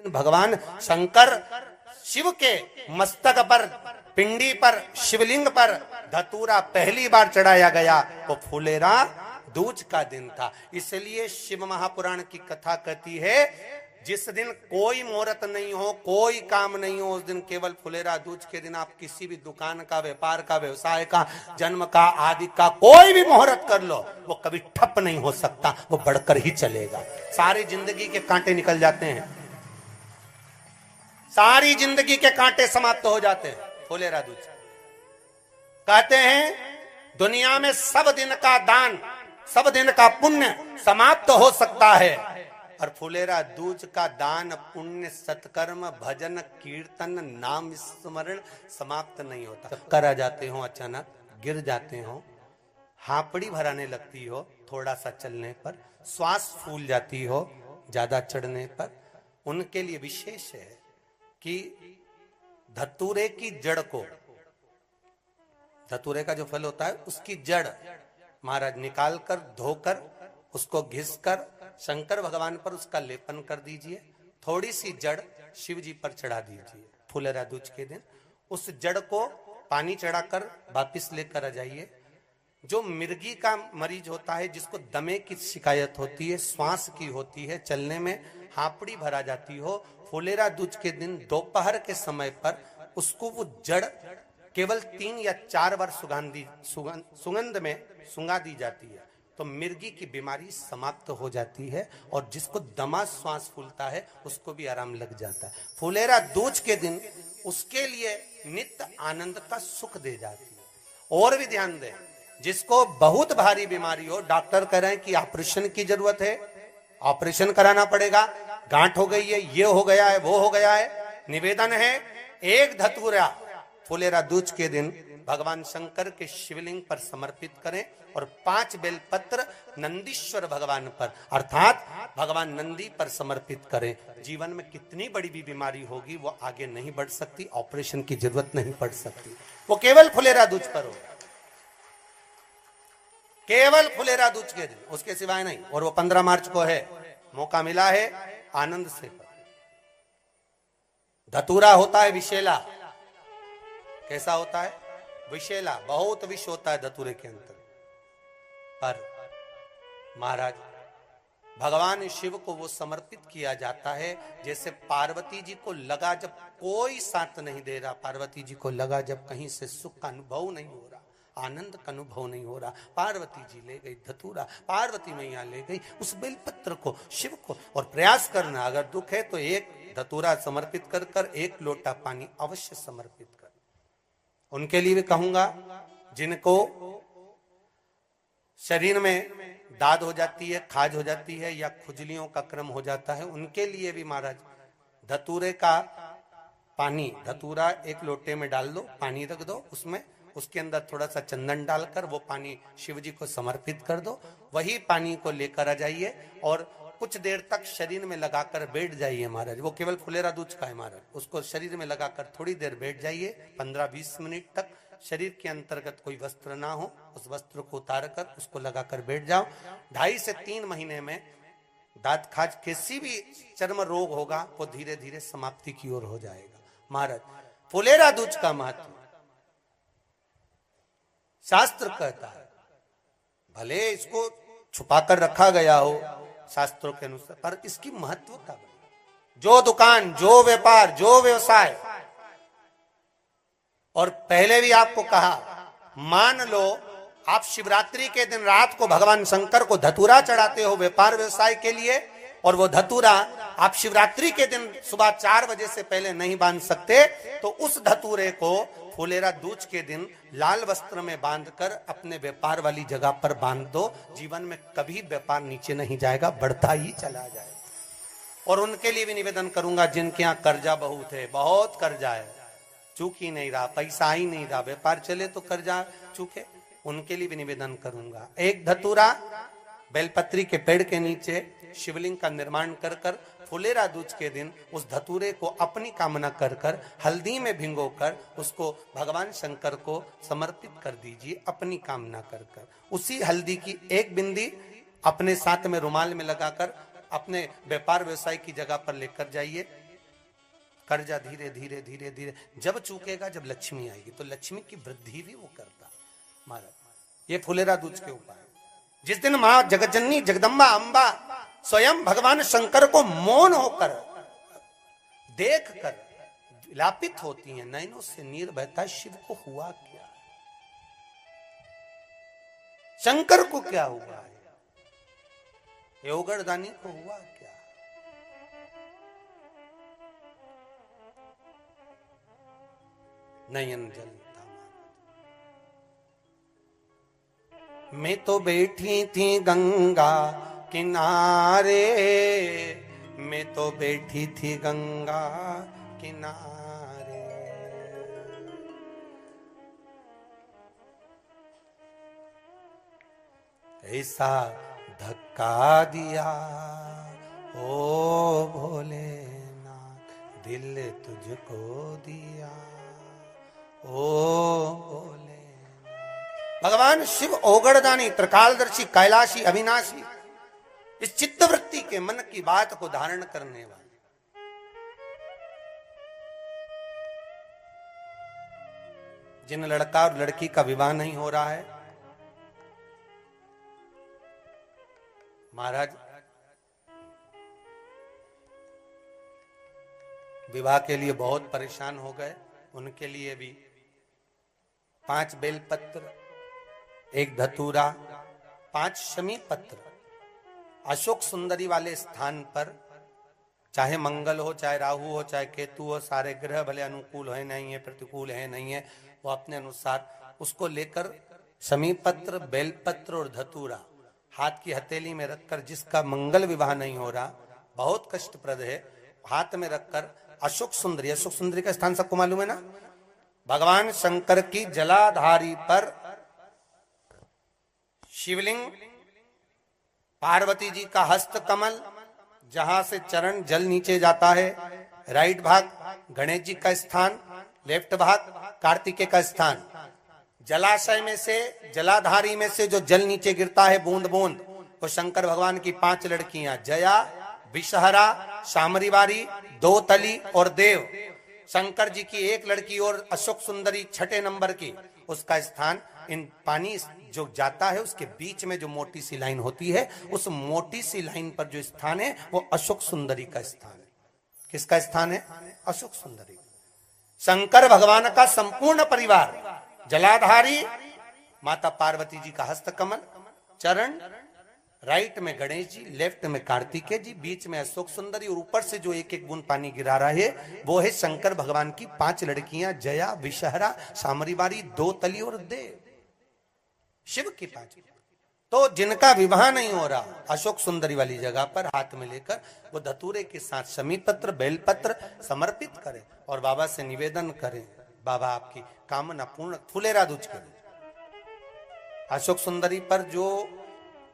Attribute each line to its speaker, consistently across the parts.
Speaker 1: भगवान शंकर शिव के मस्तक पर, पिंडी पर, शिवलिंग पर धतूरा पहली बार चढ़ाया गया वो फुलेरा दूज का दिन था। इसलिए शिव महापुराण की कथा कहती है जिस दिन कोई मुहूर्त नहीं हो, कोई काम नहीं हो, उस दिन केवल फुलेरा दूज के दिन आप किसी भी दुकान का, व्यापार का, व्यवसाय का, जन्म का, आदि का कोई भी मुहूर्त कर लो, वो कभी ठप नहीं हो सकता, वो बढ़कर ही चलेगा। सारी जिंदगी के कांटे निकल जाते हैं, सारी जिंदगी के कांटे समाप्त हो जाते हैं फुलेरा दूज। कहते हैं दुनिया में सब दिन का दान, सब दिन का पुण्य समाप्त हो सकता है, और फुलेरा दूज का दान, पुण्य, सत्कर्म, भजन, कीर्तन, नाम स्मरण समाप्त नहीं होता। कर आ जाते हो, अचानक गिर जाते हो, हापड़ी भराने लगती हो थोड़ा सा चलने पर, श्वास फूल जाती हो ज्यादा चढ़ने पर, उनके लिए विशेष है कि धतूरे की जड़ को, धतूरे का जो फल होता है उसकी जड़ महाराज निकाल कर, धोकर, उसको घिसकर शंकर भगवान पर उसका लेपन कर दीजिए। थोड़ी सी जड़ शिव जी पर चढ़ा दीजिए फुलेरा दूज के दिन। उस जड़ को पानी चढ़ाकर वापिस लेकर आ जाइए। जो मिर्गी का मरीज होता है, जिसको दमे की शिकायत होती है, श्वास की होती है, चलने में हापड़ी भरा जाती हो, फुलेरा दूज के दिन दोपहर के समय पर उसको वो जड़ केवल 3 या 4 बार सुगंध में सुंगा दी जाती है, तो मिर्गी की बीमारी समाप्त हो जाती है, और जिसको दमा श्वास फूलता है उसको भी आराम लग जाता है। फुलेरा दूज के दिन उसके लिए नित्य आनंद का सुख दे जाती है। और भी ध्यान दें, जिसको बहुत भारी बीमारी हो, डॉक्टर कह रहे हैं कि ऑपरेशन की जरूरत है, ऑपरेशन कराना पड़ेगा, गांठ हो गई है, ये हो गया है, वो हो गया है, निवेदन है एक धतूरा फुलेरा दूज के दिन भगवान शंकर के शिवलिंग पर समर्पित करें, और 5 बेलपत्र नंदीश्वर भगवान पर अर्थात भगवान नंदी पर समर्पित करें। जीवन में कितनी बड़ी भी बीमारी होगी वो आगे नहीं बढ़ सकती, ऑपरेशन की जरूरत नहीं पड़ सकती, वो केवल फुलेरा दूज पर हो, केवल फुलेरा दूज के दिन, उसके सिवाय नहीं। और वो 15 मार्च को है, मौका मिला है, आनंद से। धतूरा होता है विषैला। कैसा होता है? विषैला, बहुत विष होता है धतूरे के अंदर। पर महाराज भगवान शिव को वो समर्पित किया जाता है जैसे पार्वती जी को लगा, जब कोई साथ नहीं दे रहा, पार्वती जी को लगा जब कहीं से सुख का अनुभव नहीं हो रहा, आनंद का अनुभव नहीं हो रहा, पार्वती जी ले गई धतूरा, पार्वती मैया ले गई उस बेलपत्र को शिव को। और प्रयास करना, अगर दुख है तो एक धतूरा समर्पित कर कर 1 लोटा पानी अवश्य समर्पित कर। उनके लिए भी कहूंगा जिनको शरीर में दाद हो जाती है, खाज हो जाती है, या खुजलियों का क्रम हो जाता है, उनके लिए भी महाराज धतूरे का पानी, धतूरा 1 लोटे में डाल दो, पानी रख दो उसमें, उसके अंदर थोड़ा सा चंदन डालकर वो पानी शिव जी को समर्पित कर दो। वही पानी को लेकर आ जाइए और कुछ देर तक शरीर में लगाकर बैठ जाइए महाराज। वो केवल फुलेरा दूज का है महाराज, उसको शरीर में लगाकर थोड़ी देर बैठ जाइए, 15-20 मिनट तक। शरीर के अंतर्गत कोई वस्त्र ना हो, उस वस्त्र को उतार कर उसको लगाकर बैठ जाओ। 2.5 से 3 महीने में दांत खाज, किसी भी चर्म रोग होगा वो धीरे धीरे समाप्ति की ओर हो जाएगा। महाराज फुलेरा दूज का महत्व शास्त्र कहता है, भले इसको छुपाकर रखा गया हो शास्त्रों के अनुसार, पर इसकी महत्वता, जो दुकान, जो व्यापार, जो व्यवसाय, और पहले भी आपको कहा, मान लो आप शिवरात्रि के दिन रात को भगवान शंकर को धतूरा चढ़ाते हो व्यापार व्यवसाय के लिए, और वो धतूरा आप शिवरात्रि के दिन सुबह 4 बजे से पहले नहीं बांध सकते, तो उस धतूरे को फुलेरा दूज के दिन लाल वस्त्र में बांधकर अपने व्यापार वाली जगह पर बांध दो। जीवन में कभी व्यापार नीचे नहीं जाएगा, बढ़ता ही चला जाएगा। और उनके लिए भी निवेदन करूंगा जिनके यहाँ कर्जा बहुत है, बहुत कर्जा है, चूक ही नहीं रहा, पैसा ही नहीं रहा, व्यापार चले तो कर्जा चूके, उनके लिए भी निवेदन करूंगा, एक धतूरा बेलपत्री के पेड़ के नीचे शिवलिंग का निर्माण कर कर फुलेरा दूज के दिन उस धतूरे को अपनी कामना कर कर हल्दी में भिंगोकर उसको भगवान शंकर को समर्पित कर दीजिए अपनी कामना कर कर। उसी हल्दी की 1 बिंदी अपने साथ में रुमाल में लगाकर अपने व्यापार व्यवसाय की जगह पर लेकर जाइए। कर्जा धीरे धीरे धीरे धीरे जब चूकेगा, जब लक्ष्मी आएगी, तो लक्ष्मी की वृद्धि भी वो करता महाराज। ये फुलेरा दूज के उपाय। जिस दिन मां जगतजननी जगदम्बा अंबा स्वयं भगवान शंकर को मौन होकर देख कर विलापित होती हैं, नैनों से नीर बहता, शिव को हुआ क्या, शंकर को क्या हुआ है, योगरदानी को हुआ क्या। नयन जलता। मैं तो बैठी थी गंगा किनारे, मैं तो बैठी थी गंगा किनारे, ऐसा धक्का दिया ओ भोलेनाथ, दिल तुझको दिया ओ भोले। भगवान शिव ओगड़दानी, त्रिकालदर्शी, कैलाशी, अविनाशी, इस चित्तवृत्ति के मन की बात को धारण करने वाले। जिन लड़का और लड़की का विवाह नहीं हो रहा है, महाराज विवाह के लिए बहुत परेशान हो गए, उनके लिए भी 5 बेलपत्र, 1 धतूरा, 5 शमी पत्र अशोक सुंदरी वाले स्थान पर, चाहे मंगल हो, चाहे राहु हो, चाहे केतु हो, सारे ग्रह भले अनुकूल है नहीं है, प्रतिकूल है नहीं है, वो अपने अनुसार उसको लेकर शमी पत्र, बेलपत्र और धतूरा हाथ की हथेली में रखकर, जिसका मंगल विवाह नहीं हो रहा, बहुत कष्टप्रद है, हाथ में रखकर अशोक सुंदरी, अशोक सुंदरी का स्थान सबको मालूम है ना, भगवान शंकर की जलाधारी पर शिवलिंग, पार्वती जी का हस्त कमल, जहां से चरण जल नीचे जाता है, राइट भाग गणेश जी का स्थान, लेफ्ट भाग कार्तिकेय का स्थान। जलाशय में से, जलाधारी में से जो जल नीचे गिरता है बूंद बूंद, वो शंकर भगवान की 5 लड़कियां, जया, विषहरा, शामरीवारी, दोतली और देव। शंकर जी की 1 लड़की और अशोक सुंदरी 6ठे नंबर की, उसका स्थान, इन पानी जो जाता है उसके बीच में जो मोटी सी लाइन होती है, उस मोटी सी लाइन पर जो स्थान है वो अशोक सुंदरी का स्थान है। किसका स्थान है? अशोक सुंदरी। शंकर भगवान का संपूर्ण परिवार, जलाधारी माता पार्वती जी का हस्तकमल, चरण, राइट में गणेश जी, लेफ्ट में कार्तिकेय जी, बीच में अशोक सुंदरी, और ऊपर से जो 1-1 बूंद पानी गिरा रहा है वो है शंकर भगवान की 5 लड़कियां, जया, विषहरा, शामरीवारी, दोतली और देव। शिव की 5। तो जिनका विवाह नहीं हो रहा, अशोक सुंदरी वाली जगह पर हाथ में लेकर वो धतूरे के साथ शमी पत्र, बेलपत्र समर्पित करें और बाबा से निवेदन करें, बाबा आपकी कामना पूर्ण, फुलेरा दूज करें। अशोक सुंदरी पर जो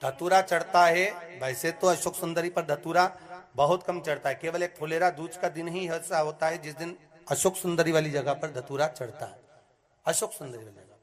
Speaker 1: धतूरा चढ़ता है, वैसे तो अशोक सुंदरी पर धतूरा बहुत कम चढ़ता है, केवल एक फुलेरा दूज का दिन ही ऐसा होता है जिस दिन अशोक सुंदरी वाली जगह पर धतूरा चढ़ता है। अशोक सुंदरी वाली